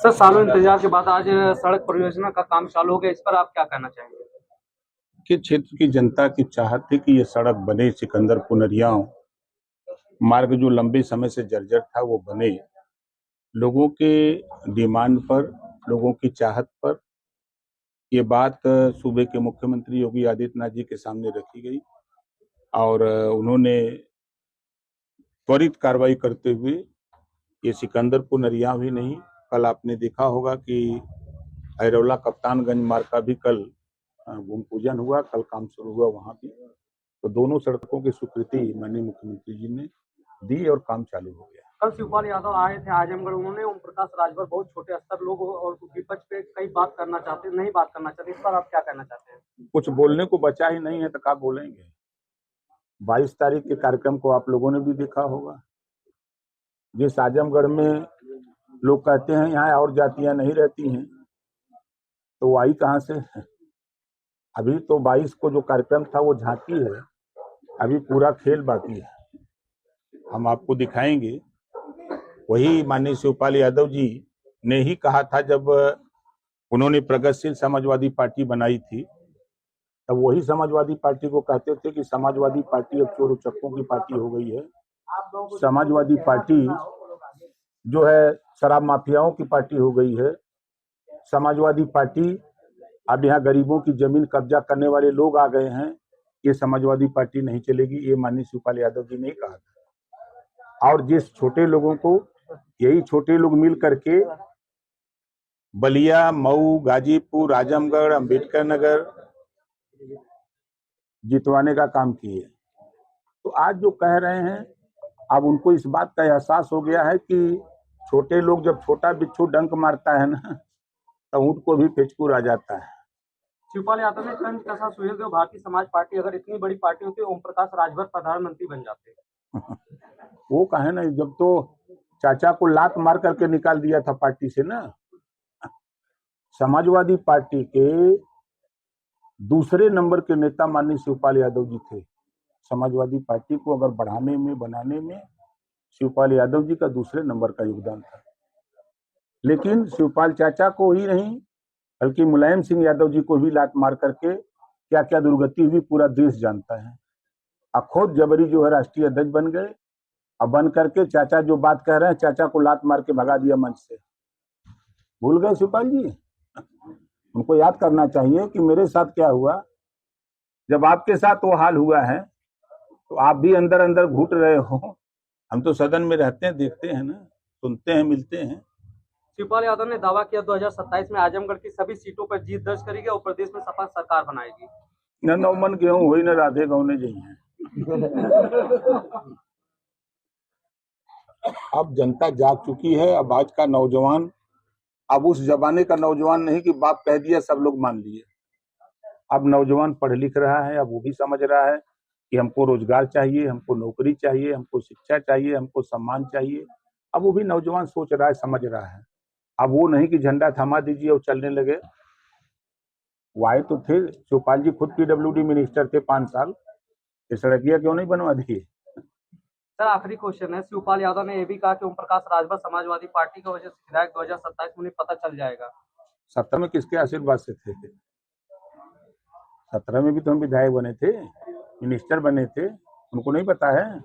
Sir, सालों इंतजार के बाद आज सड़क परियोजना का काम चालू हो गया, इस पर आप क्या कहना चाहेंगे? कि क्षेत्र की जनता की चाहत थी कि ये सड़क बने, सिकंदरपुर नरियाव मार्ग जो लंबे समय से जर्जर था वो बने। लोगों के डिमांड पर, लोगों की चाहत पर ये बात सूबे के मुख्यमंत्री योगी आदित्यनाथ जी के सामने रखी गई और उन्होंने त्वरित कार्रवाई करते हुए ये सिकंदरपुर नरियाव ही नहीं, कल आपने देखा होगा कि ऐरौला कप्तानगंज मार्ग का भी कल भूमि पूजन हुआ, कल काम शुरू हुआ वहां भी। तो दोनों सड़कों की स्वीकृति माननीय मुख्यमंत्री जी ने दी और काम चालू हो गया। कल शिवपाल यादव आए थे आजमगढ़, उन्होंने ओम प्रकाश राजभर बहुत छोटे स्तर लोग और विपक्ष पे कई बात करना चाहते, नहीं बात करना चाहते, इस पर आप क्या कहना चाहते हैं? कुछ बोलने को बचा ही नहीं है तो क्या बोलेंगे। 22 तारीख के कार्यक्रम को आप लोगों ने भी देखा होगा। जिस आजमगढ़ में लोग कहते हैं यहाँ और जातियां नहीं रहती हैं, तो वो आई कहाँ से? अभी तो 22 को जो कार्यक्रम था वो झांकी है, अभी पूरा खेल बाकी है। हम आपको दिखाएंगे। वही माननीय शिवपाल यादव जी ने ही कहा था जब उन्होंने प्रगतिशील समाजवादी पार्टी बनाई थी, तब वही समाजवादी पार्टी को कहते थे कि समाजवादी पार्टी अब चोर उचक्कों की पार्टी हो गई है। समाजवादी पार्टी जो है शराब माफियाओं की पार्टी हो गई है। समाजवादी पार्टी अब यहाँ गरीबों की जमीन कब्जा करने वाले लोग आ गए हैं। ये समाजवादी पार्टी नहीं चलेगी, ये माननीय शिवपाल यादव जी ने कहा था। और जिस छोटे लोगों को यही छोटे लोग मिल करके बलिया, मऊ, गाजीपुर, आजमगढ़, अंबेडकर नगर जितवाने का काम किए, तो आज जो कह रहे हैं, अब उनको इस बात का एहसास हो गया है कि छोटे लोग जब छोटा बिच्छू डंक मारता है ना, तो ऊंट को भी पेचकूर आ जाता है। शिवपाल यादव ने कंज कसा सुहेल देव भारतीय समाज पार्टी अगर इतनी बड़ी पार्टी होती ओम प्रकाश राजभर प्रधानमंत्री बन जाते। वो कहे ना, जब तो चाचा को लात मार करके निकाल दिया था पार्टी से ना। समाजवादी पार्टी के दूसरे नंबर के नेता माननीय शिवपाल यादव जी थे। समाजवादी पार्टी को अगर बढ़ाने में, बनाने में शिवपाल यादव जी का दूसरे नंबर का योगदान था। लेकिन शिवपाल चाचा को ही नहीं, बल्कि मुलायम सिंह यादव जी को भी लात मार करके क्या क्या दुर्गति हुई पूरा देश जानता है। खुद जबरी जो है राष्ट्रीय अध्यक्ष बन गए। अब बन करके चाचा जो बात कह रहे हैं, चाचा को लात मार के भगा दिया मंच से। भूल गए शिवपाल जी? उनको याद करना चाहिए कि मेरे साथ क्या हुआ। जब आपके साथ वो हाल हुआ है तो आप भी अंदर अंदर घुट रहे हो। हम तो सदन में रहते हैं, देखते हैं ना, सुनते हैं, मिलते हैं। शिवपाल यादव ने दावा किया 2027 में आजमगढ़ की सभी सीटों पर जीत दर्ज करेगी और प्रदेश में सपा सरकार बनाएगी। न नौमन गेहूं हुई न राधे गौने जी हैं। अब जनता जाग चुकी है। अब आज का नौजवान अब उस जमाने का नौजवान नहीं कि बाप कह दिया सब लोग मान लिए। अब नौजवान पढ़ लिख रहा है, अब वो भी समझ रहा है कि हमको रोजगार चाहिए, हमको नौकरी चाहिए, हमको शिक्षा चाहिए, हमको सम्मान चाहिए। अब वो भी नौजवान सोच रहा है, समझ रहा है। अब वो नहीं कि झंडा थमा दीजिए और चलने लगे। वाए तो थे, शिवपाल जी खुद PWD मिनिस्टर थे 5 साल। ये सड़कियां क्यों नहीं बनवा दी? सर, आखिरी क्वेश्चन है। शिवपाल यादव ने यह भी कहा कि ओम प्रकाश राजभर समाजवादी पार्टी की वजह से विधायक 2027 में उन्हें पता चल जाएगा। 17 में किसके आशीर्वाद से थे? 17 में भी तो हम विधायक बने थे, मिनिस्टर बने थे, उनको नहीं पता है?